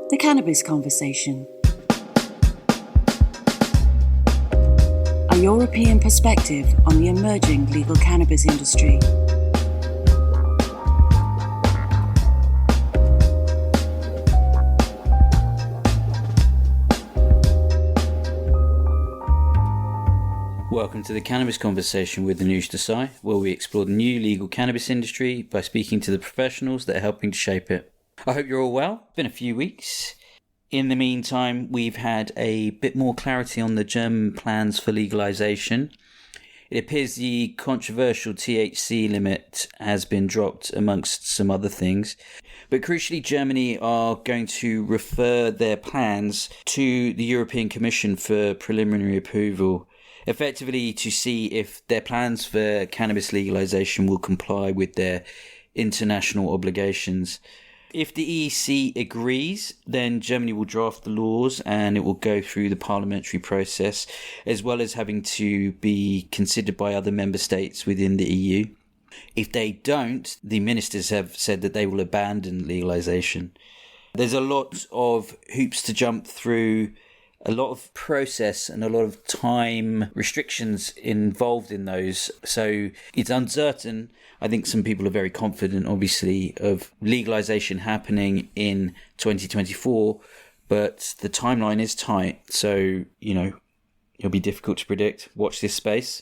The Cannabis Conversation. A European perspective on the emerging legal cannabis industry. Welcome to the Cannabis Conversation with Anush Desai, where we explore the new legal cannabis industry by speaking to the professionals that are helping to shape it. I hope you're all well. It's been a few weeks. In the meantime, we've had a bit more clarity on the German plans for legalisation. It appears the controversial THC limit has been dropped amongst some other things. But crucially, Germany are going to refer their plans to the European Commission for preliminary approval, effectively to see if their plans for cannabis legalisation will comply with their international obligations. If the EC agrees, then Germany will draft the laws and it will go through the parliamentary process, as well as having to be considered by other member states within the EU. If they don't, the ministers have said that they will abandon legalisation. There's a lot of hoops to jump through, a lot of process and a lot of time restrictions involved in those. So it's uncertain. I think some people are very confident, obviously, of legalisation happening in 2024, but the timeline is tight. So, it'll be difficult to predict. Watch this space.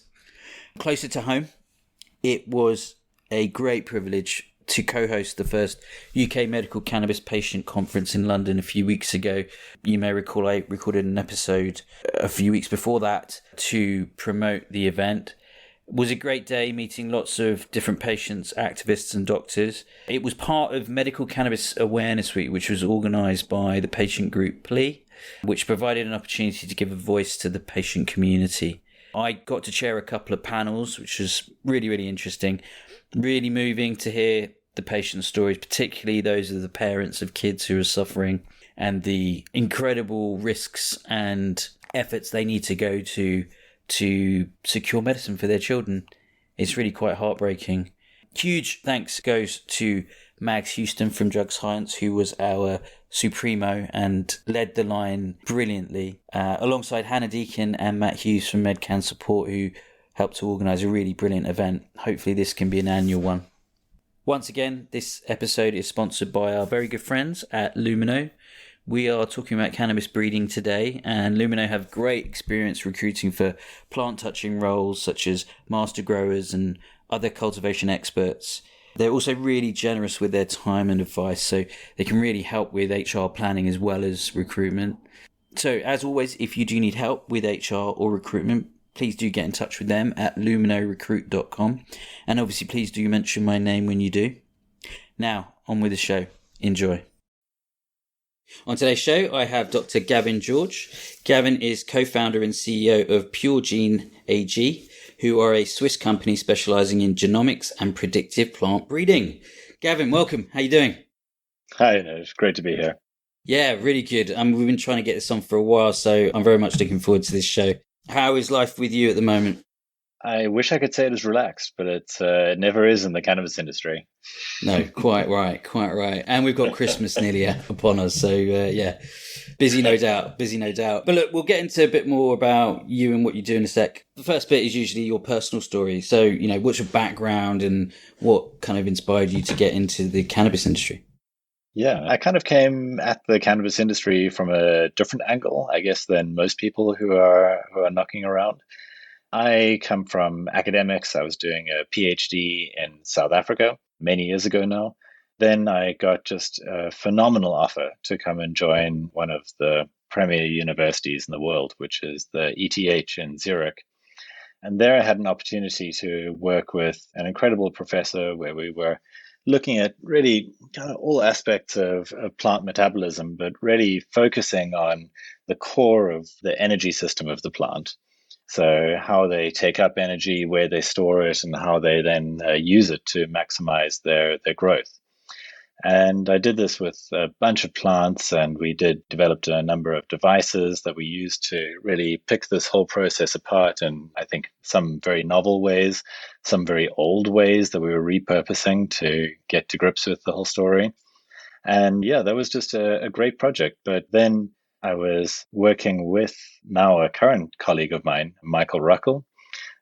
Closer to home, it was a great privilege to co-host the first UK Medical Cannabis Patient Conference in London a few weeks ago. You may recall I recorded an episode a few weeks before that to promote the event. It was a great day, meeting lots of different patients, activists and doctors. It was part of Medical Cannabis Awareness Week, which was organised by the patient group PLE, which provided an opportunity to give a voice to the patient community. I got to chair a couple of panels, which was really, really interesting. Really moving to hear the patient stories, particularly those of the parents of kids who are suffering, and the incredible risks and efforts they need to go to secure medicine for their children. It's really quite heartbreaking. Huge thanks goes to Mags Houston from Drug Science, who was our Supremo and led the line brilliantly, alongside Hannah Deakin and Matt Hughes from MedCan Support, who helped to organise a really brilliant event. Hopefully this can be an annual one. Once again, this episode is sponsored by our very good friends at Lumino. We are talking about cannabis breeding today, and Lumino have great experience recruiting for plant touching roles such as master growers and other cultivation experts. They're also really generous with their time and advice, so they can really help with HR planning as well as recruitment. So as always, if you do need help with HR or recruitment, please do get in touch with them at luminorecruit.com. And obviously, please do mention my name when you do. Now, on with the show. Enjoy. On today's show, I have Dr. Gavin George. Gavin is co-founder and CEO of Puregene AG, who are a Swiss company specialising in genomics and predictive plant breeding. Gavin, welcome. How you doing? Hi, it's great to be here. Yeah, really good. We've been trying to get this on for a while, so I'm very much looking forward to this show. How is life with you at the moment? I wish I could say it was relaxed, but it never is in the cannabis industry. No, quite right. And we've got Christmas nearly upon us, so busy no doubt. But look, we'll get into a bit more about you and what you do in a sec. The first bit is usually your personal story. So, what's your background and what kind of inspired you to get into the cannabis industry? Yeah, I kind of came at the cannabis industry from a different angle, I guess, than most people who are knocking around. I come from academics. I was doing a PhD in South Africa many years ago now. Then I got just a phenomenal offer to come and join one of the premier universities in the world, which is the ETH in Zurich. And there I had an opportunity to work with an incredible professor where we were looking at really kind of all aspects of plant metabolism, but really focusing on the core of the energy system of the plant. So how they take up energy, where they store it, and how they then use it to maximize their growth. And I did this with a bunch of plants, and we developed a number of devices that we used to really pick this whole process apart. And I think some very novel ways, some very old ways that we were repurposing to get to grips with the whole story. And yeah, that was just a great project. But then I was working with now a current colleague of mine, Michael Ruckel.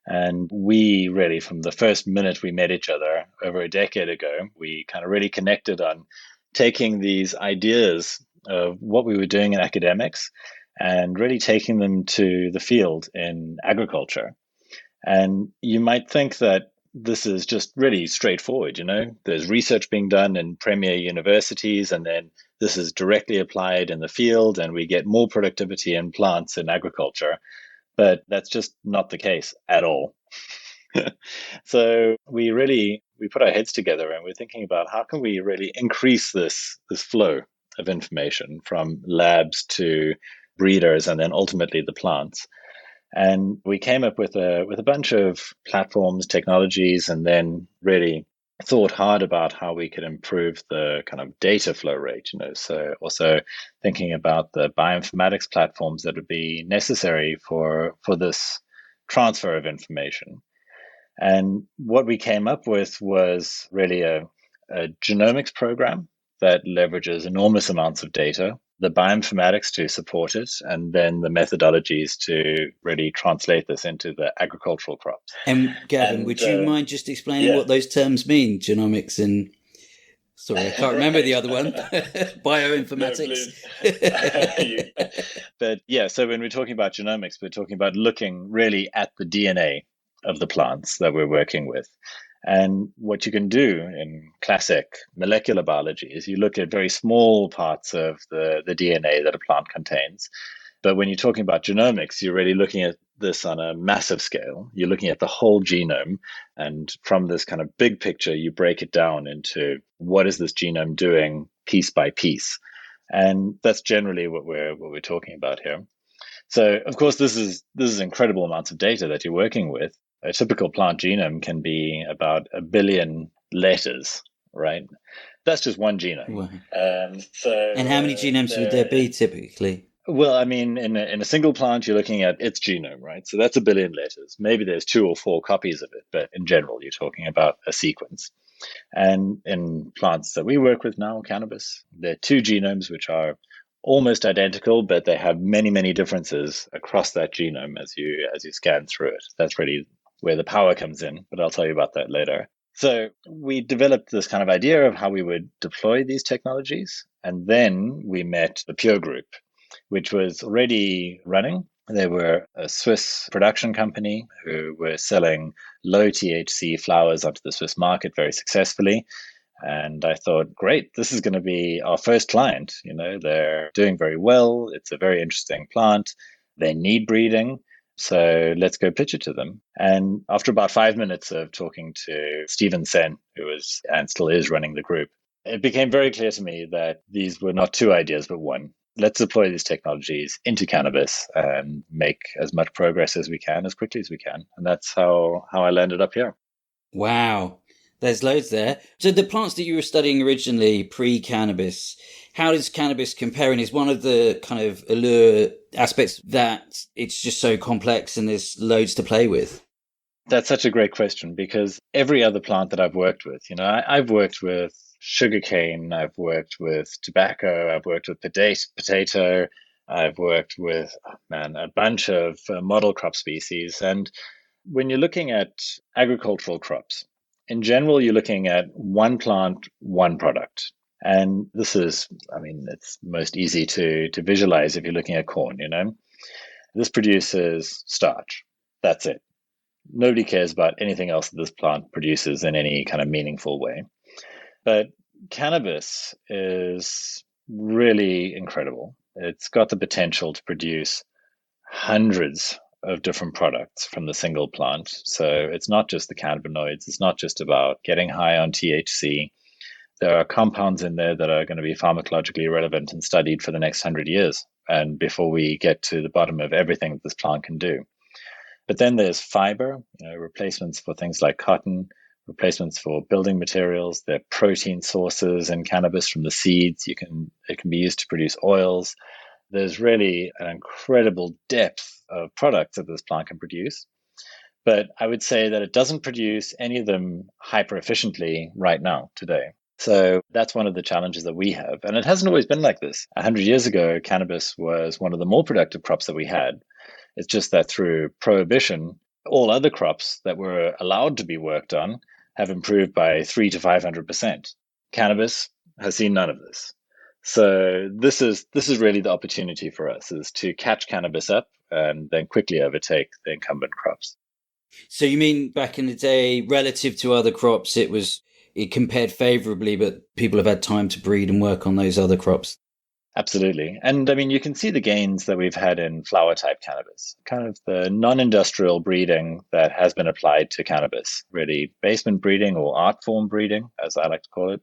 And we really, from the first minute we met each other over a decade ago, we kind of really connected on taking these ideas of what we were doing in academics and really taking them to the field in agriculture. And you might think that this is just really straightforward, there's research being done in premier universities, and then this is directly applied in the field, and we get more productivity in plants in agriculture. But that's just not the case at all. So we put our heads together and we're thinking about how can we really increase this flow of information from labs to breeders and then ultimately the plants. And we came up with a bunch of platforms, technologies, and then really thought hard about how we could improve the kind of data flow rate, so also thinking about the bioinformatics platforms that would be necessary for this transfer of information. And what we came up with was really a genomics program that leverages enormous amounts of data, the bioinformatics to support it, and then the methodologies to really translate this into the agricultural crops. And Gavin, would you mind just explaining what those terms mean, genomics and... Sorry, I can't remember the other one. Bioinformatics. But yeah, so when we're talking about genomics, we're talking about looking really at the DNA of the plants that we're working with. And what you can do in classic molecular biology is you look at very small parts of the DNA that a plant contains. But when you're talking about genomics, you're really looking at this on a massive scale. You're looking at the whole genome. And from this kind of big picture, you break it down into what is this genome doing piece by piece. And that's generally what we're talking about here. So, of course, this is incredible amounts of data that you're working with. A typical plant genome can be about 1 billion letters, right? That's just one genome. Wow. And how many genomes would there be typically? Well, I mean, in a single plant, you're looking at its genome, right? So that's 1 billion letters. Maybe there's 2 or 4 copies of it, but in general, you're talking about a sequence. And in plants that we work with now, cannabis, there are 2 genomes which are almost identical, but they have many, many differences across that genome as you scan through it. That's really where the power comes in, but I'll tell you about that later. So we developed this kind of idea of how we would deploy these technologies, and then we met the Pure Group, which was already running. They were a Swiss production company who were selling low THC flowers onto the Swiss market very successfully. And I thought, great, this is going to be our first client. They're doing very well. It's a very interesting plant. They need breeding. So let's go pitch it to them. And after about 5 minutes of talking to Stephen Sen, who was and still is running the group, it became very clear to me that these were not 2 ideas, but one. Let's deploy these technologies into cannabis and make as much progress as we can, as quickly as we can. And that's how I landed up here. Wow. There's loads there. So the plants that you were studying originally, pre-cannabis, how does cannabis compare? And is one of the kind of allure aspects that it's just so complex and there's loads to play with? That's such a great question, because every other plant that I've worked with, I've worked with sugarcane, I've worked with tobacco, I've worked with potato, I've worked with, a bunch of model crop species. And when you're looking at agricultural crops, in general, you're looking at one plant, one product. And this is, it's most easy to visualize if you're looking at corn, This produces starch. That's it. Nobody cares about anything else that this plant produces in any kind of meaningful way. But cannabis is really incredible. It's got the potential to produce hundreds of different products from the single plant. So it's not just the cannabinoids. It's not just about getting high on THC. There are compounds in there that are going to be pharmacologically relevant and studied for the next 100 years, and before we get to the bottom of everything that this plant can do. But then there's fiber, replacements for things like cotton, replacements for building materials. There are protein sources in cannabis from the seeds. It can be used to produce oils. There's really an incredible depth of products that this plant can produce. But I would say that it doesn't produce any of them hyper efficiently right now, today. So that's one of the challenges that we have. And it hasn't always been like this. 100 years ago, cannabis was one of the more productive crops that we had. It's just that through prohibition, all other crops that were allowed to be worked on have improved by 300 to 500%. Cannabis has seen none of this. So this is really the opportunity for us, is to catch cannabis up and then quickly overtake the incumbent crops. So you mean back in the day, relative to other crops, it compared favorably, but people have had time to breed and work on those other crops? Absolutely. And I mean, you can see the gains that we've had in flower type cannabis, kind of the non-industrial breeding that has been applied to cannabis, really basement breeding or art form breeding, as I like to call it,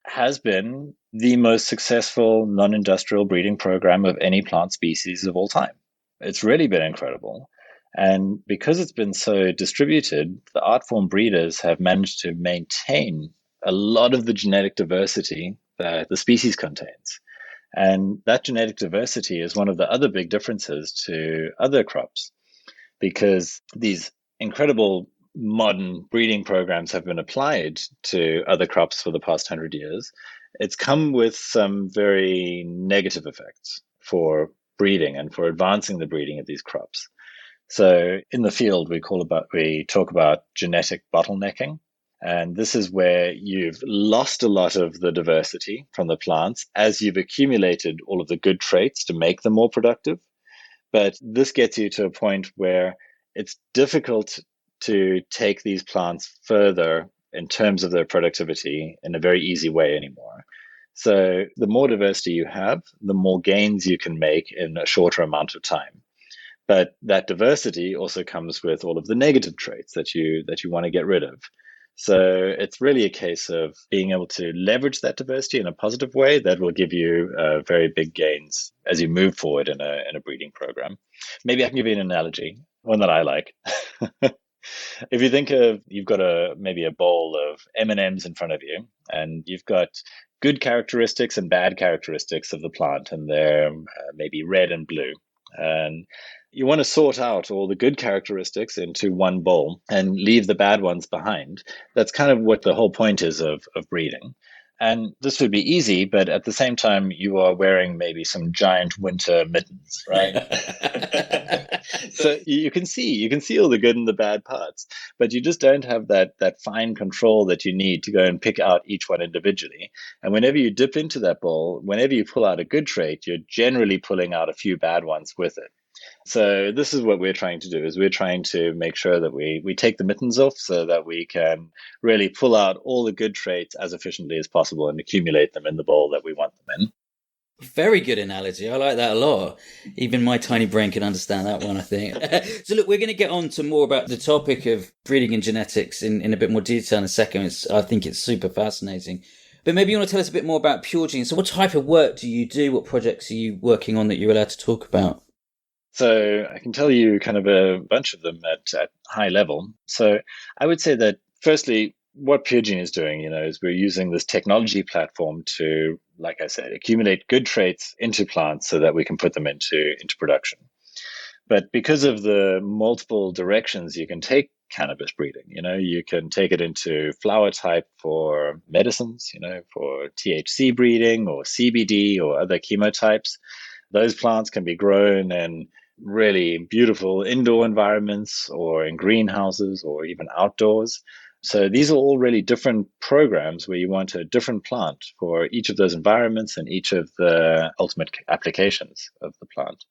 has been the most successful non-industrial breeding program of any plant species of all time. It's really been incredible. And because it's been so distributed, the art form breeders have managed to maintain a lot of the genetic diversity that the species contains. And that genetic diversity is one of the other big differences to other crops, because these incredible modern breeding programs have been applied to other crops for the past 100 years. It's come with some very negative effects for breeding and for advancing the breeding of these crops. So in the field, we talk about genetic bottlenecking. And this is where you've lost a lot of the diversity from the plants as you've accumulated all of the good traits to make them more productive. But this gets you to a point where it's difficult to take these plants further in terms of their productivity in a very easy way anymore. So the more diversity you have, the more gains you can make in a shorter amount of time. But that diversity also comes with all of the negative traits that you want to get rid of. So it's really a case of being able to leverage that diversity in a positive way that will give you very big gains as you move forward in a breeding program. Maybe I can give you an analogy, one that I like. If you think of, you've got maybe a bowl of M&Ms in front of you, and you've got good characteristics and bad characteristics of the plant, and they're maybe red and blue. And you want to sort out all the good characteristics into one bowl and leave the bad ones behind. That's kind of what the whole point is of breeding. And this would be easy, but at the same time, you are wearing maybe some giant winter mittens, right? So you can see all the good and the bad parts, but you just don't have that fine control that you need to go and pick out each one individually. And whenever you dip into that bowl, whenever you pull out a good trait, you're generally pulling out a few bad ones with it. So this is what we're trying to do, is we're trying to make sure that we take the mittens off so that we can really pull out all the good traits as efficiently as possible and accumulate them in the bowl that we want them in. Very good analogy. I like that a lot. Even my tiny brain can understand that one, I think. So look, we're going to get on to more about the topic of breeding and genetics in a bit more detail in a second. I think it's super fascinating. But maybe you want to tell us a bit more about Puregene. So what type of work do you do? What projects are you working on that you're allowed to talk about? So I can tell you kind of a bunch of them at high level. So I would say that firstly, what Puregene is doing, is we're using this technology platform to, like I said, accumulate good traits into plants so that we can put them into production. But because of the multiple directions you can take cannabis breeding, you can take it into flower type for medicines, for THC breeding or CBD or other chemotypes. Those plants can be grown in really beautiful indoor environments or in greenhouses or even outdoors. So these are all really different programs where you want a different plant for each of those environments and each of the ultimate applications of the plant.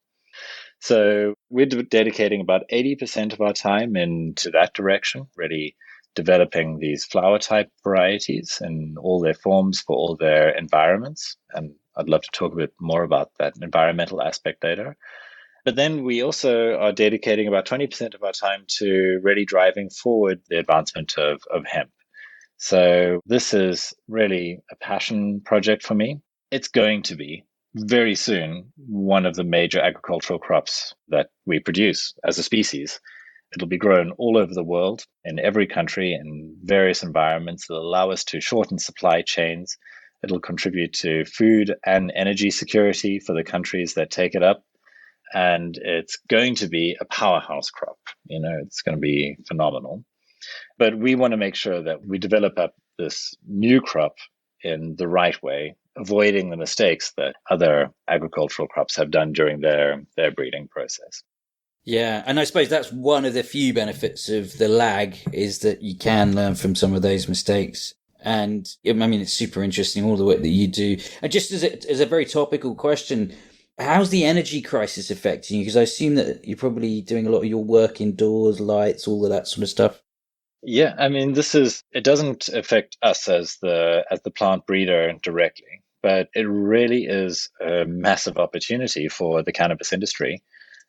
So we're dedicating about 80% of our time into that direction, really developing these flower type varieties in all their forms for all their environments. And I'd love to talk a bit more about that environmental aspect later. But then we also are dedicating about 20% of our time to really driving forward the advancement of hemp. So this is really a passion project for me. It's going to be very soon one of the major agricultural crops that we produce as a species. It'll be grown all over the world, in every country, in various environments. It'll allow us to shorten supply chains. It'll contribute to food and energy security for the countries that take it up. And it's going to be a powerhouse crop. It's going to be phenomenal. But we want to make sure that we develop up this new crop in the right way, avoiding the mistakes that other agricultural crops have done during their breeding process. Yeah, and I suppose that's one of the few benefits of the lag is that you can learn from some of those mistakes. And I mean, it's super interesting, all the work that you do. And just as a very topical question, how's the energy crisis affecting you? Because I assume that you're probably doing a lot of your work indoors, lights, all of that sort of stuff. Yeah, I mean, it doesn't affect us as the plant breeder directly, but it really is a massive opportunity for the cannabis industry.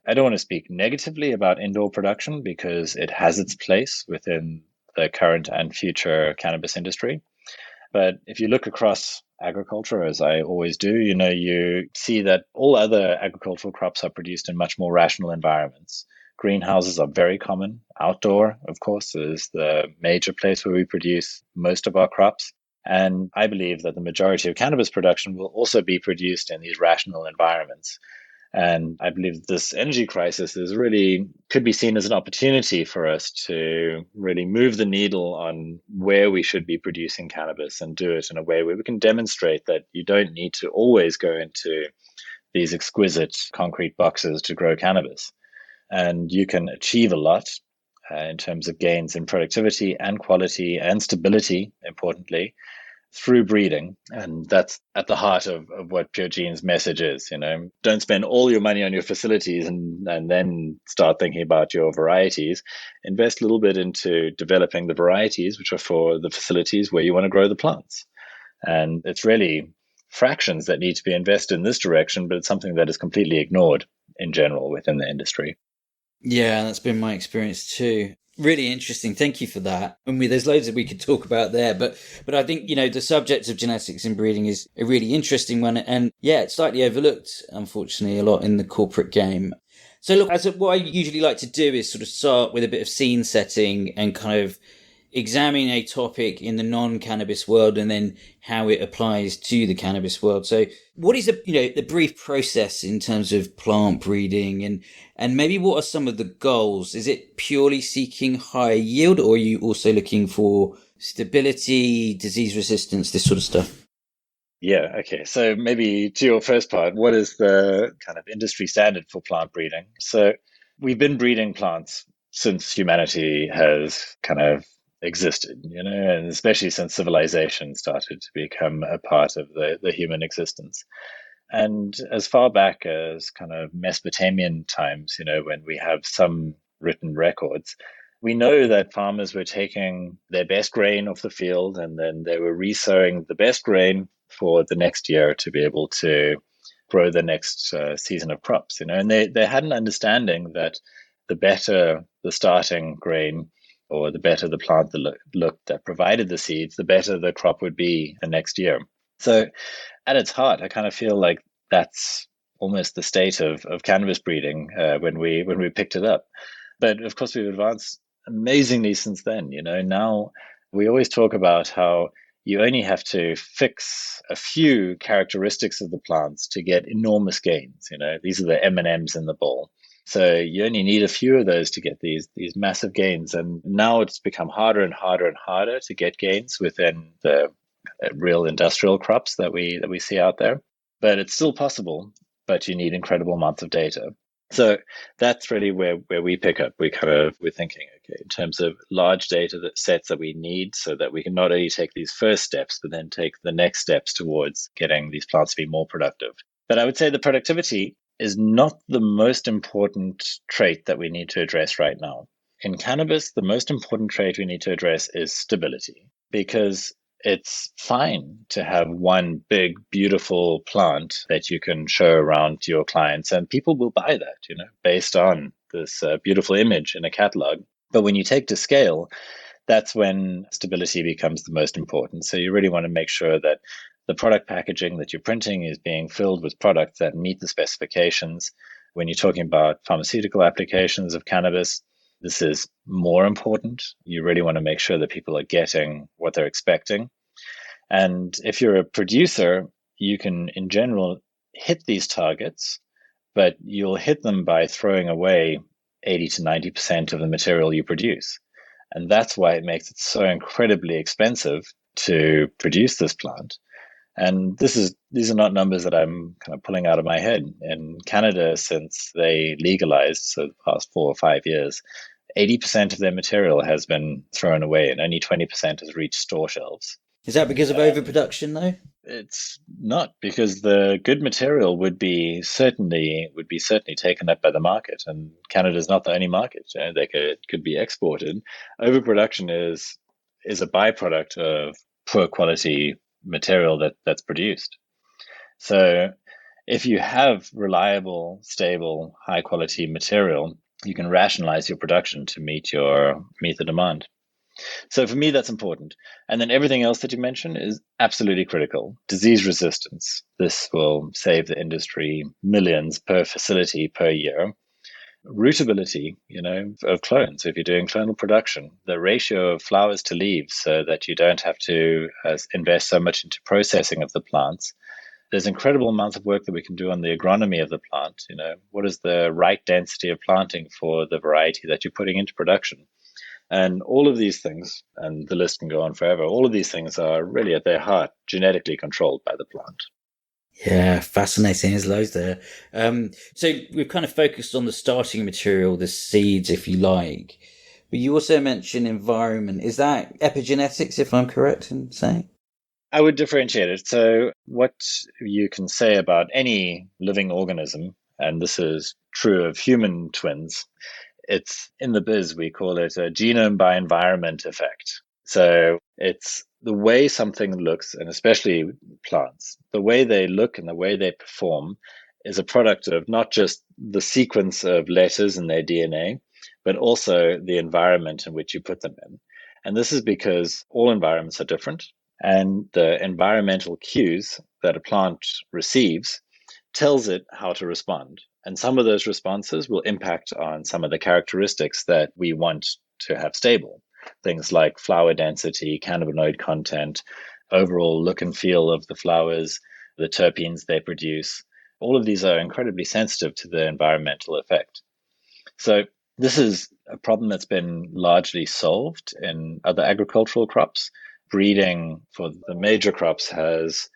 I don't want to speak negatively about indoor production because it has its place within the current and future cannabis industry. But if you look across agriculture, as I always do, you see that all other agricultural crops are produced in much more rational environments. Greenhouses are very common. Outdoor, of course, is the major place where we produce most of our crops. And I believe that the majority of cannabis production will also be produced in these rational environments. And I believe this energy crisis could be seen as an opportunity for us to really move the needle on where we should be producing cannabis and do it in a way where we can demonstrate that you don't need to always go into these exquisite concrete boxes to grow cannabis. And you can achieve a lot in terms of gains in productivity and quality and stability, importantly, through breeding. And that's at the heart of what Puregene's message is. Don't spend all your money on your facilities and then start thinking about your varieties. Invest a little bit into developing the varieties, which are for the facilities where you want to grow the plants. And it's really fractions that need to be invested in this direction, but it's something that is completely ignored in general within the industry. Yeah, that's been my experience too. Really interesting. Thank you for that. I mean, there's loads that we could talk about there, but I think, the subject of genetics and breeding is a really interesting one. And yeah, it's slightly overlooked, unfortunately, a lot in the corporate game. So look, what I usually like to do is sort of start with a bit of scene setting and kind of examine a topic in the non-cannabis world and then how it applies to the cannabis world. So what is the brief process in terms of plant breeding and maybe what are some of the goals? Is it purely seeking higher yield or are you also looking for stability, disease resistance, this sort of stuff? Yeah, okay. So maybe to your first part, what is the kind of industry standard for plant breeding? So we've been breeding plants since humanity has kind of existed, and especially since civilization started to become a part of the human existence. And as far back as kind of Mesopotamian times, when we have some written records, we know that farmers were taking their best grain off the field and then they were resowing the best grain for the next year to be able to grow the next season of crops, and they had an understanding that the better the starting grain or the better the plant that provided the seeds, the better the crop would be the next year. So at its heart, I kind of feel like that's almost the state of cannabis breeding when we picked it up. But of course, we've advanced amazingly since then. Now we always talk about how you only have to fix a few characteristics of the plants to get enormous gains. These are the M&Ms in the bowl. So you only need a few of those to get these massive gains. And now it's become harder and harder and harder to get gains within the real industrial crops that we see out there. But it's still possible, but you need incredible amounts of data. So that's really where we pick up. We're thinking, okay, in terms of large data sets that we need so that we can not only take these first steps, but then take the next steps towards getting these plants to be more productive. But I would say the productivity is not the most important trait that we need to address right now. In cannabis, the most important trait we need to address is stability, because it's fine to have one big, beautiful plant that you can show around to your clients, and people will buy that, based on this beautiful image in a catalog. But when you take to scale, that's when stability becomes the most important. So you really want to make sure that the product packaging that you're printing is being filled with products that meet the specifications. When you're talking about pharmaceutical applications of cannabis, this is more important. You really want to make sure that people are getting what they're expecting. And if you're a producer, you can, in general, hit these targets, but you'll hit them by throwing away 80 to 90% of the material you produce. And that's why it makes it so incredibly expensive to produce this plant. And these are not numbers that I'm kind of pulling out of my head. In Canada, since they legalized, so the past 4 or 5 years, 80% of their material has been thrown away and only 20% has reached store shelves. Is that because of overproduction, though? It's not, because the good material would be certainly taken up by the market, and Canada is not the only market. They could be exported. Overproduction is a byproduct of poor quality material that's produced. So if you have reliable, stable, high quality material, you can rationalize your production to meet the demand. So for me, that's important. And then everything else that you mentioned is absolutely critical. Disease resistance. This will save the industry millions per facility per year. Rootability, of clones. If you're doing clonal production, the ratio of flowers to leaves, so that you don't have to invest so much into processing of the plants. There's incredible amounts of work that we can do on the agronomy of the plant. What is the right density of planting for the variety that you're putting into production? And all of these things, and the list can go on forever, all of these things are really at their heart genetically controlled by the plant. Yeah, fascinating. There's loads there. So we've kind of focused on the starting material, the seeds, if you like. But you also mentioned environment. Is that epigenetics, if I'm correct in saying? I would differentiate it. So what you can say about any living organism, and this is true of human twins, it's in the biz, we call it a genome by environment effect. So it's the way something looks, and especially plants, the way they look and the way they perform is a product of not just the sequence of letters in their DNA, but also the environment in which you put them in. And this is because all environments are different, and the environmental cues that a plant receives tells it how to respond. And some of those responses will impact on some of the characteristics that we want to have stable. Things like flower density, cannabinoid content, overall look and feel of the flowers, the terpenes they produce. All of these are incredibly sensitive to the environmental effect. So this is a problem that's been largely solved in other agricultural crops. Breeding for the major crops has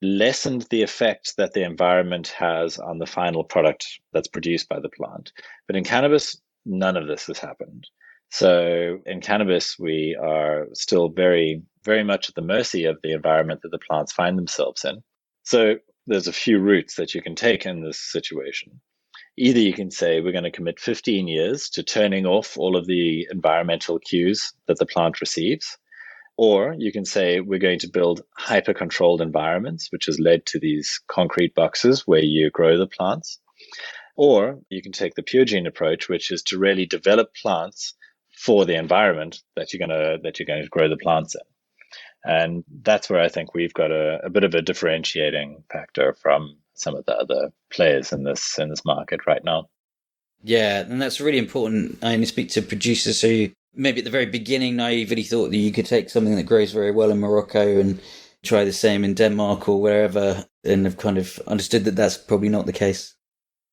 lessened the effect that the environment has on the final product that's produced by the plant. But in cannabis, none of this has happened. So in cannabis, we are still very, very much at the mercy of the environment that the plants find themselves in. So there's a few routes that you can take in this situation. Either you can say we're going to commit 15 years to turning off all of the environmental cues that the plant receives. Or you can say we're going to build hyper-controlled environments, which has led to these concrete boxes where you grow the plants. Or you can take the Puregene approach, which is to really develop plants for the environment that you're going to grow the plants in. And that's where I think we've got a bit of a differentiating factor from some of the other players in this market right now. Yeah, and that's really important. I only speak to producers who maybe at the very beginning naively thought that you could take something that grows very well in Morocco and try the same in Denmark or wherever, and have kind of understood that that's probably not the case.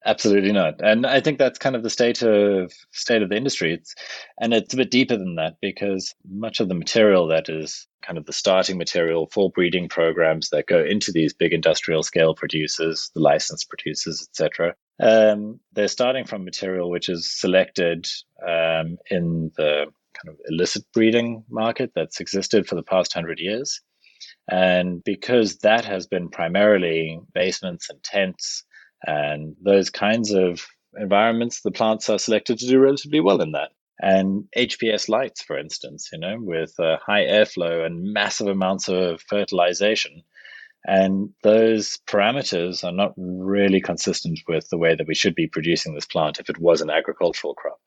Absolutely not. And I think that's kind of the state of the industry. It's a bit deeper than that, because much of the material that is kind of the starting material for breeding programs that go into these big industrial scale producers, the licensed producers, etc., they're starting from material which is selected in the kind of illicit breeding market that's existed for the past 100 years. And because that has been primarily basements and tents and those kinds of environments, the plants are selected to do relatively well in that. And HPS lights, for instance, with high airflow and massive amounts of fertilization. And those parameters are not really consistent with the way that we should be producing this plant if it was an agricultural crop.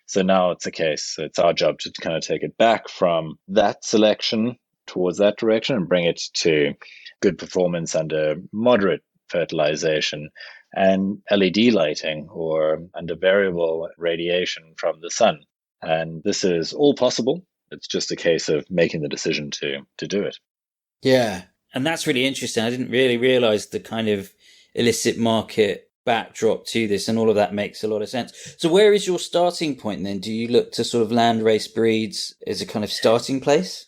So now it's our job to kind of take it back from that selection towards that direction and bring it to good performance under moderate fertilization and LED lighting or under variable radiation from the sun. And this is all possible. It's just a case of making the decision to do it. Yeah. And that's really interesting. I didn't really realize the kind of illicit market backdrop to this, and all of that makes a lot of sense. So where is your starting point then? Do you look to sort of landrace breeds as a kind of starting place?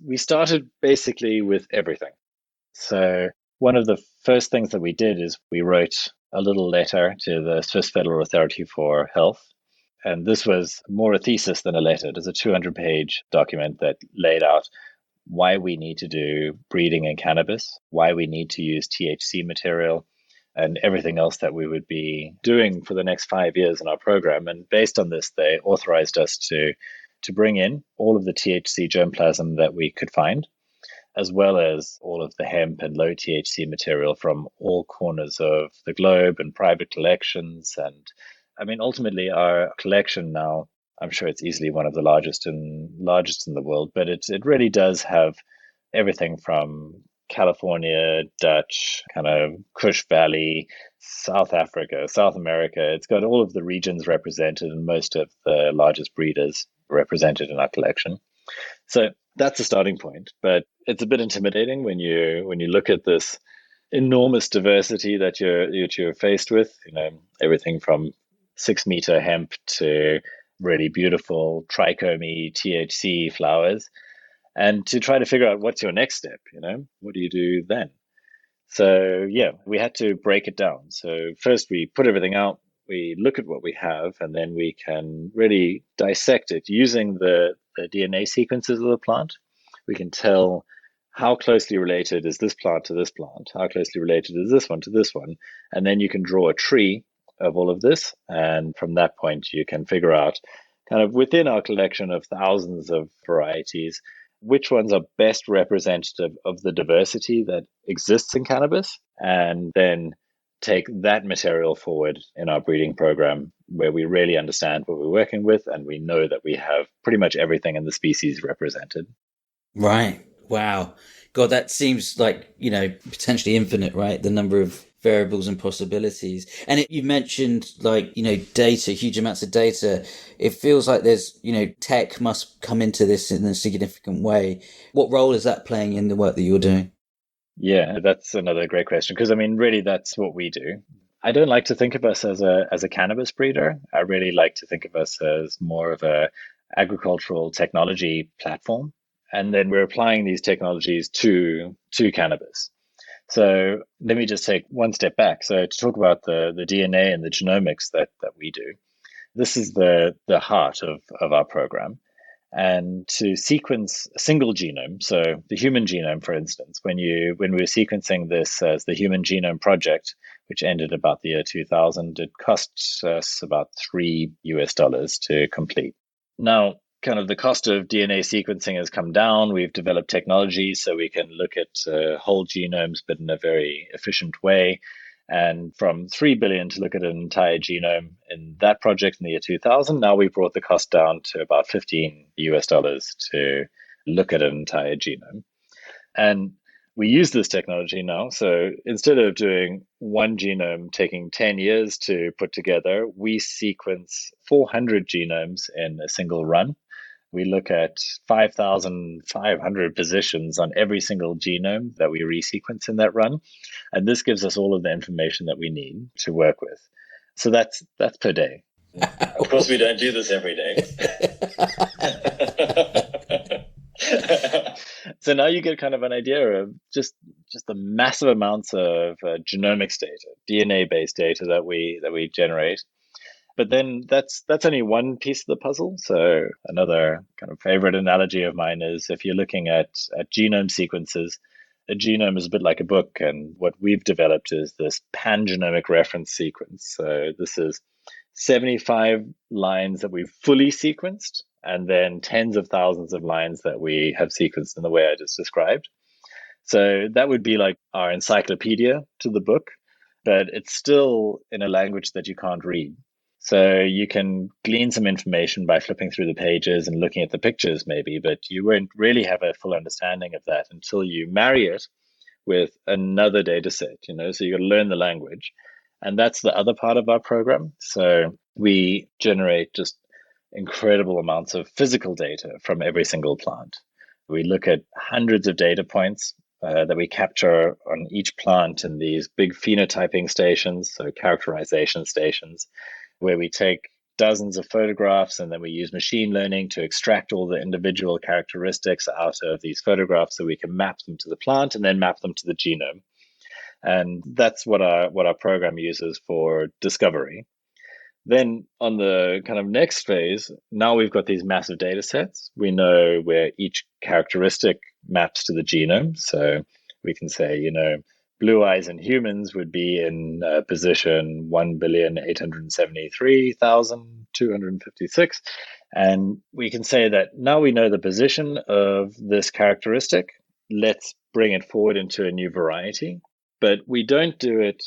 We started basically with everything. So one of the first things that we did is we wrote a little letter to the Swiss Federal Authority for Health. And this was more a thesis than a letter. It was a 200-page document that laid out why we need to do breeding in cannabis, why we need to use THC material, and everything else that we would be doing for the next 5 years in our program. And based on this, they authorized us to bring in all of the THC germplasm that we could find, as well as all of the hemp and low THC material from all corners of the globe and private collections. And I mean, ultimately, our collection now, I'm sure it's easily one of the largest in the world, but it really does have everything from California, Dutch, kind of Kush Valley, South Africa, South America. It's got all of the regions represented and most of the largest breeders represented in our collection. So that's a starting point, but it's a bit intimidating when you look at this enormous diversity that you're faced with. Everything from 6-meter hemp to really beautiful trichomy THC flowers, and to try to figure out what's your next step. What do you do then? So yeah, we had to break it down. So first we put everything out, we look at what we have, and then we can really dissect it using the DNA sequences of the plant. We can tell how closely related is this plant to this plant, how closely related is this one to this one, and then you can draw a tree of all of this. And from that point, you can figure out kind of within our collection of thousands of varieties, which ones are best representative of the diversity that exists in cannabis, and then take that material forward in our breeding program where we really understand what we're working with and we know that we have pretty much everything in the species represented. Right. Wow. God, that seems like, potentially infinite, right? The number of variables and possibilities. And you mentioned data, huge amounts of data. It feels like there's, tech must come into this in a significant way. What role is that playing in the work that you're doing? Yeah, that's another great question, because I mean, really, that's what we do. I don't like to think of us as a cannabis breeder. I really like to think of us as more of a agricultural technology platform. And then we're applying these technologies to cannabis. So let me just take one step back. So to talk about the DNA and the genomics that we do, this is the heart of our program. And to sequence a single genome, so the human genome, for instance, when we were sequencing this as the Human Genome Project, which ended about the year 2000, it cost us about $3 to complete. Now, kind of the cost of DNA sequencing has come down. We've developed technology so we can look at whole genomes, but in a very efficient way. And from 3 billion to look at an entire genome in that project in the year 2000, now we've brought the cost down to about $15 to look at an entire genome. And we use this technology now. So instead of doing one genome taking 10 years to put together, we sequence 400 genomes in a single run. We look at 5,500 positions on every single genome that we resequence in that run. And this gives us all of the information that we need to work with. So that's per day. Of course, we don't do this every day. So now you get kind of an idea of just the massive amounts of genomics data, DNA-based data that we generate. But then that's only one piece of the puzzle. So another kind of favorite analogy of mine is if you're looking at genome sequences, a genome is a bit like a book. And what we've developed is this pangenomic reference sequence. So this is 75 lines that we've fully sequenced, and then tens of thousands of lines that we have sequenced in the way I just described. So that would be like our encyclopedia to the book, but it's still in a language that you can't read. So you can glean some information by flipping through the pages and looking at the pictures maybe, but you won't really have a full understanding of that until you marry it with another data set, so you got to learn the language. And that's the other part of our program. So we generate just incredible amounts of physical data from every single plant. We look at hundreds of data points that we capture on each plant in these big phenotyping stations, so characterization stations, where we take dozens of photographs, and then we use machine learning to extract all the individual characteristics out of these photographs so we can map them to the plant and then map them to the genome. And that's what our program uses for discovery. Then on the kind of next phase, now we've got these massive data sets. We know where each characteristic maps to the genome. So we can say, blue eyes in humans would be in position 1,873,256. And we can say that now we know the position of this characteristic. Let's bring it forward into a new variety. But we don't do it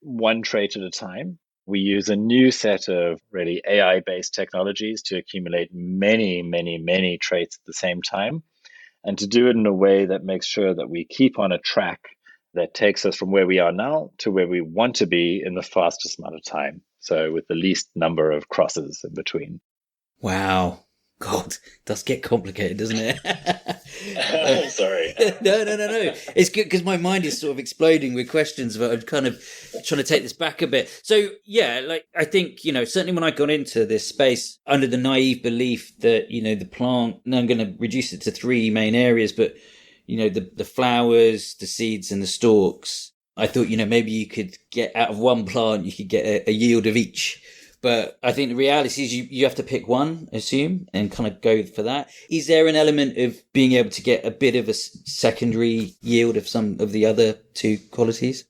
one trait at a time. We use a new set of really AI-based technologies to accumulate many, many, many traits at the same time, and to do it in a way that makes sure that we keep on a track that takes us from where we are now to where we want to be in the fastest amount of time. So with the least number of crosses in between. Wow. God, does get complicated, doesn't it? Sorry. No. It's good because my mind is sort of exploding with questions, but I'm kind of trying to take this back a bit. So, yeah, I think, certainly when I got into this space under the naive belief that, the plant, and I'm going to reduce it to three main areas, but, the flowers, the seeds and the stalks, I thought, maybe you could get out of one plant, you could get a yield of each. But I think the reality is you have to pick one, assume, and kind of go for that. Is there an element of being able to get a bit of a secondary yield of some of the other two qualities?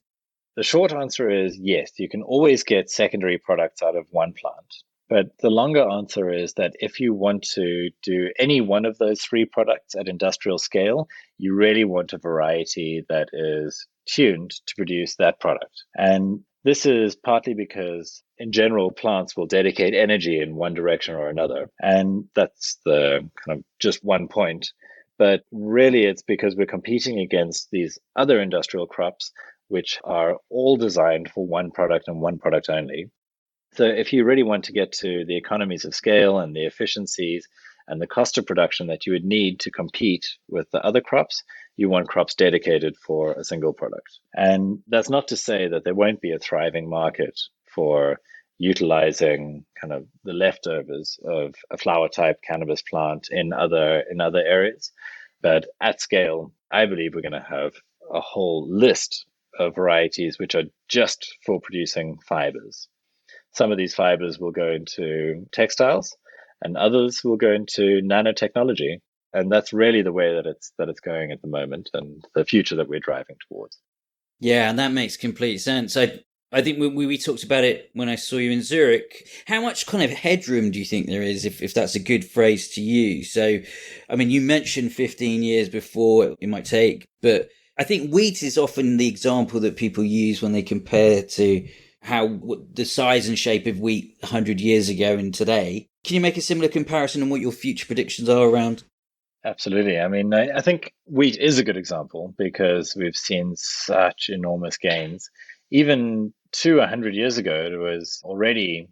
The short answer is yes, you can always get secondary products out of one plant. But the longer answer is that if you want to do any one of those three products at industrial scale, you really want a variety that is tuned to produce that product. And this is partly because, in general, plants will dedicate energy in one direction or another. And that's the kind of just one point. But really, it's because we're competing against these other industrial crops, which are all designed for one product and one product only. So if you really want to get to the economies of scale and the efficiencies and the cost of production that you would need to compete with the other crops, you want crops dedicated for a single product. And that's not to say that there won't be a thriving market for utilizing kind of the leftovers of a flower type cannabis plant in other areas. But at scale, I believe we're going to have a whole list of varieties which are just for producing fibers. Some of these fibers will go into textiles and others will go into nanotechnology. And that's really the way that it's going at the moment and the future that we're driving towards. Yeah, and that makes complete sense. I think we talked about it when I saw you in Zurich. How much kind of headroom do you think there is, if that's a good phrase to use? So, I mean, you mentioned 15 years before it might take, but I think wheat is often the example that people use when they compare to the size and shape of wheat 100 years ago and today. Can you make a similar comparison on what your future predictions are around? Absolutely. I mean, I think wheat is a good example because we've seen such enormous gains. Even 100 years ago, it was already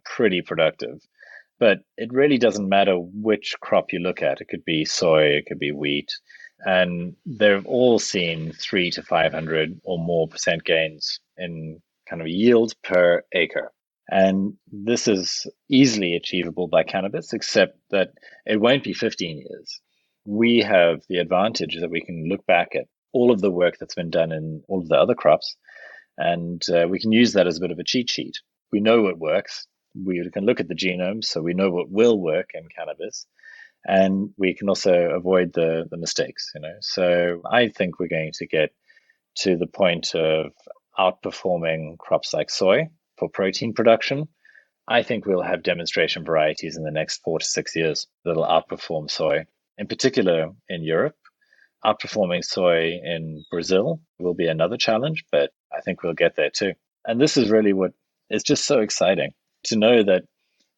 pretty productive. But it really doesn't matter which crop you look at. It could be soy, it could be wheat. And they've all seen 300 to 500 or more % gains in kind of yield per acre. And this is easily achievable by cannabis, except that it won't be 15 years. We have the advantage that we can look back at all of the work that's been done in all of the other crops, and we can use that as a bit of a cheat sheet. We know what works. We can look at the genome, so we know what will work in cannabis, and we can also avoid the mistakes. So I think we're going to get to the point of outperforming crops like soy for protein production. I think we'll have demonstration varieties in the next 4 to 6 years that'll outperform soy, in particular in Europe. Outperforming soy in Brazil will be another challenge, but I think we'll get there too. And this is really what is just so exciting to know that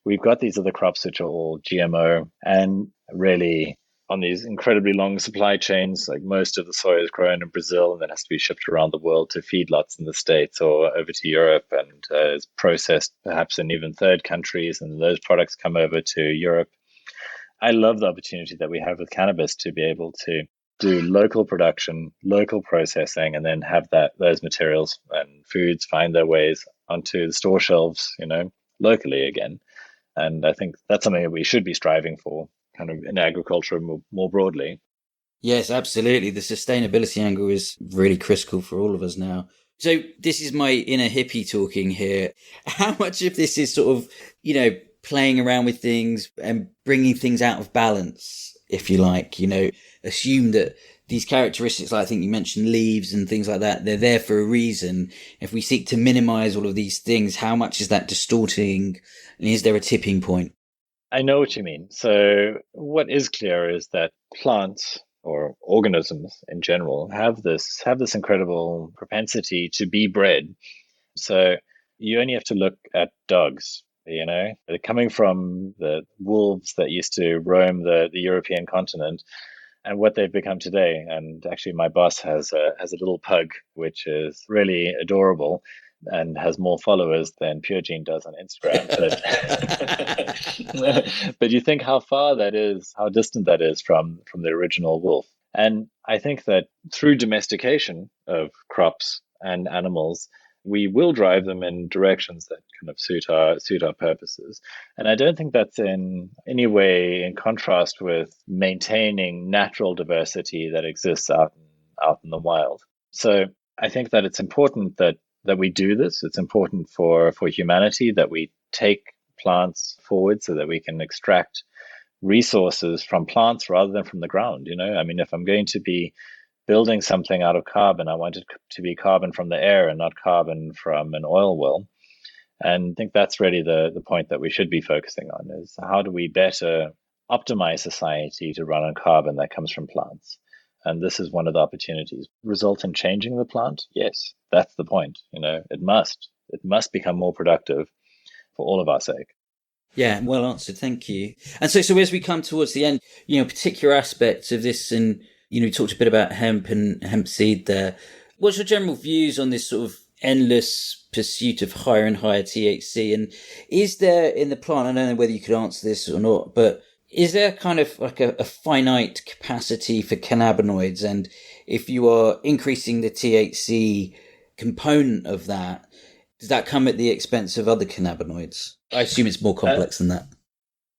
we've got these other crops which are all GMO and really on these incredibly long supply chains. Like most of the soy is grown in Brazil and then has to be shipped around the world to feedlots in the States or over to Europe and is processed perhaps in even third countries, and those products come over to Europe. I love the opportunity that we have with cannabis to be able to do local production, local processing, and then have those materials and foods find their ways onto the store shelves, locally again. And I think that's something that we should be striving for, kind of in agriculture more broadly. Yes, absolutely. The sustainability angle is really critical for all of us now. So this is my inner hippie talking here. How much of this is sort of, playing around with things and bringing things out of balance, if you like, assume that these characteristics, like I think you mentioned leaves and things like that, they're there for a reason. If we seek to minimize all of these things, how much is that distorting? And is there a tipping point? I know what you mean. So what is clear is that plants or organisms in general have this incredible propensity to be bred. So you only have to look at dogs. They're coming from the wolves that used to roam the European continent and what they've become today. And actually, my boss has a little pug, which is really adorable and has more followers than Puregene does on Instagram. But you think how far that is, how distant that is from the original wolf. And I think that through domestication of crops and animals, we will drive them in directions that kind of suit our purposes. And I don't think that's in any way in contrast with maintaining natural diversity that exists out in the wild. So I think that it's important that we do this. It's important for humanity that we take plants forward so that we can extract resources from plants rather than from the ground. I mean, if I'm going to be building something out of carbon, I want it to be carbon from the air and not carbon from an oil well. And I think that's really the point that we should be focusing on, is how do we better optimize society to run on carbon that comes from plants? And this is one of the opportunities. Result in changing the plant? Yes, that's the point. It must become more productive for all of our sake. Yeah, well answered. Thank you. And so as we come towards the end, particular aspects of this, and, we talked a bit about hemp and hemp seed there. What's your general views on this sort of endless pursuit of higher and higher THC? And is there in the plant, I don't know whether you could answer this or not, but is there kind of like a finite capacity for cannabinoids? And if you are increasing the THC component of that, does that come at the expense of other cannabinoids? I assume it's more complex than that.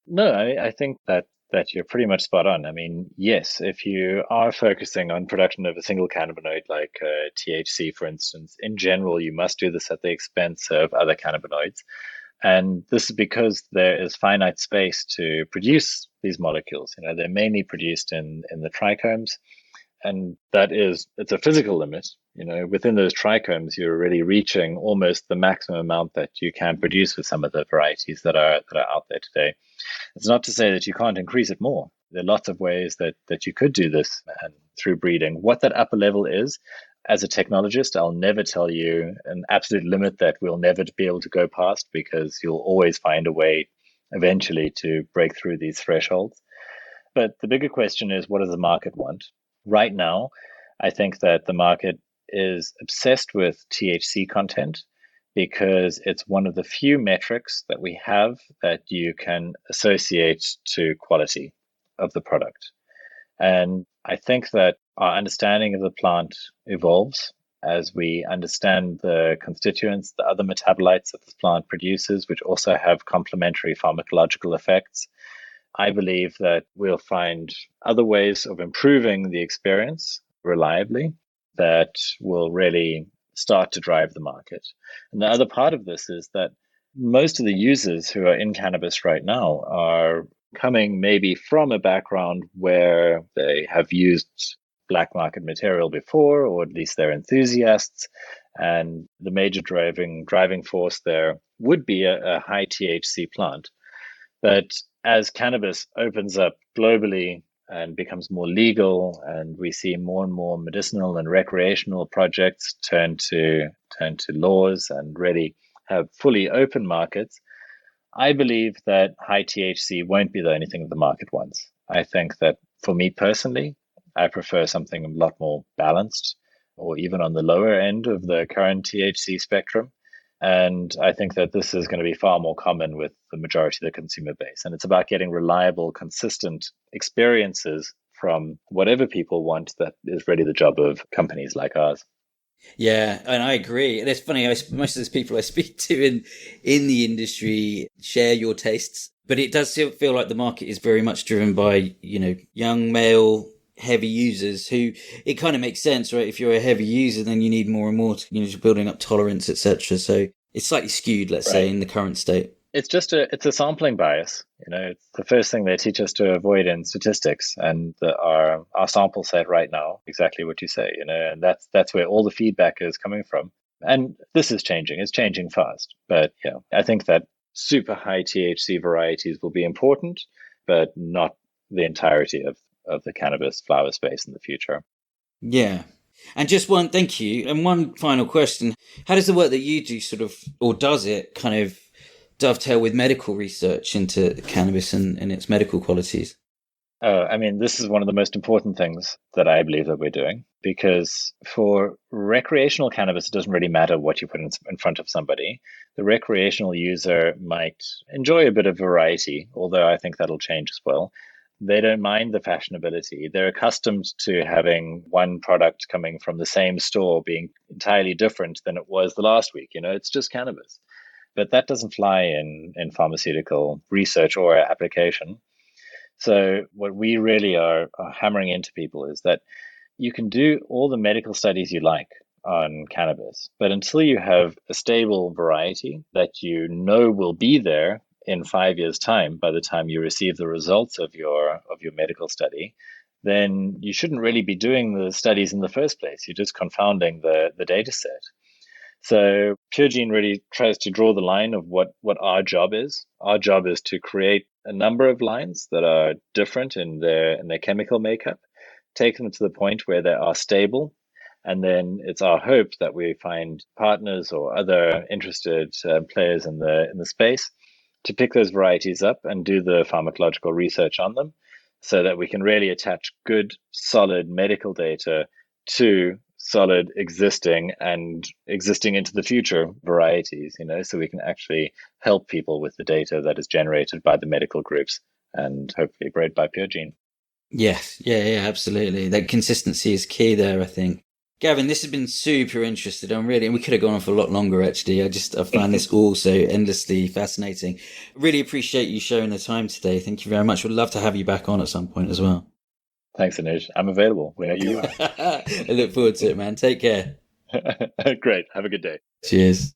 No, I think that you're pretty much spot on. I mean, yes, if you are focusing on production of a single cannabinoid like THC, for instance, in general, you must do this at the expense of other cannabinoids. And this is because there is finite space to produce these molecules. They're mainly produced in the trichomes. And it's a physical limit. Within those trichomes, you're really reaching almost the maximum amount that you can produce with some of the varieties that are out there today. It's not to say that you can't increase it more. There are lots of ways that you could do this, and through breeding. What that upper level is, as a technologist, I'll never tell you an absolute limit that we'll never be able to go past, because you'll always find a way eventually to break through these thresholds. But the bigger question is, what does the market want? Right now, I think that the market is obsessed with THC content because it's one of the few metrics that we have that you can associate to quality of the product. And I think that our understanding of the plant evolves as we understand the constituents, the other metabolites that this plant produces, which also have complementary pharmacological effects. I believe that we'll find other ways of improving the experience reliably that will really start to drive the market. And the other part of this is that most of the users who are in cannabis right now are coming maybe from a background where they have used black market material before, or at least they're enthusiasts. And the major driving force there would be a high THC plant. But as cannabis opens up globally and becomes more legal, and we see more and more medicinal and recreational projects turn to laws and really have fully open markets, I believe that high THC won't be the only thing that the market wants. I think that for me personally, I prefer something a lot more balanced, or even on the lower end of the current THC spectrum. And I think that this is going to be far more common with the majority of the consumer base. And it's about getting reliable, consistent experiences from whatever people want. That is really the job of companies like ours. Yeah, and I agree. And it's funny, most of those people I speak to in the industry share your tastes, but it does still feel like the market is very much driven by, young male heavy users who it kind of makes sense, right? If you're a heavy user, then you need more and more, you're building up tolerance, etc. So it's slightly skewed, let's say, in the current state. It's a sampling bias. It's the first thing they teach us to avoid in statistics, and our sample set right now, exactly what you say, and that's where all the feedback is coming from. And this is changing. It's changing fast. But I think that super high THC varieties will be important, but not the entirety of the cannabis flower space in the future. Yeah. And just one, thank you. And one final question. How does the work that you do or does it kind of dovetail with medical research into cannabis and its medical qualities? This is one of the most important things that I believe that we're doing, because for recreational cannabis, it doesn't really matter what you put in front of somebody. The recreational user might enjoy a bit of variety, although I think that'll change as well. They don't mind the fashionability. They're accustomed to having one product coming from the same store being entirely different than it was the last week. It's just cannabis. But that doesn't fly in pharmaceutical research or application. So what we really are hammering into people is that you can do all the medical studies you like on cannabis, but until you have a stable variety that will be there in 5 years' time, by the time you receive the results of your medical study, then you shouldn't really be doing the studies in the first place. You're just confounding the data set. So Puregene really tries to draw the line of what our job is. Our job is to create a number of lines that are different in their chemical makeup, take them to the point where they are stable, and then it's our hope that we find partners or other interested players in the space to pick those varieties up and do the pharmacological research on them, so that we can really attach good, solid medical data to solid existing into the future varieties, so we can actually help people with the data that is generated by the medical groups and hopefully bred by Puregene. Yes, yeah, absolutely. That consistency is key there, I think. Gavin, this has been super interesting. And we could have gone on for a lot longer, actually. I find this all so endlessly fascinating. Really appreciate you sharing the time today. Thank you very much. Would love to have you back on at some point as well. Thanks, Anuj. I'm available whenever you are. I look forward to it, man. Take care. Great. Have a good day. Cheers.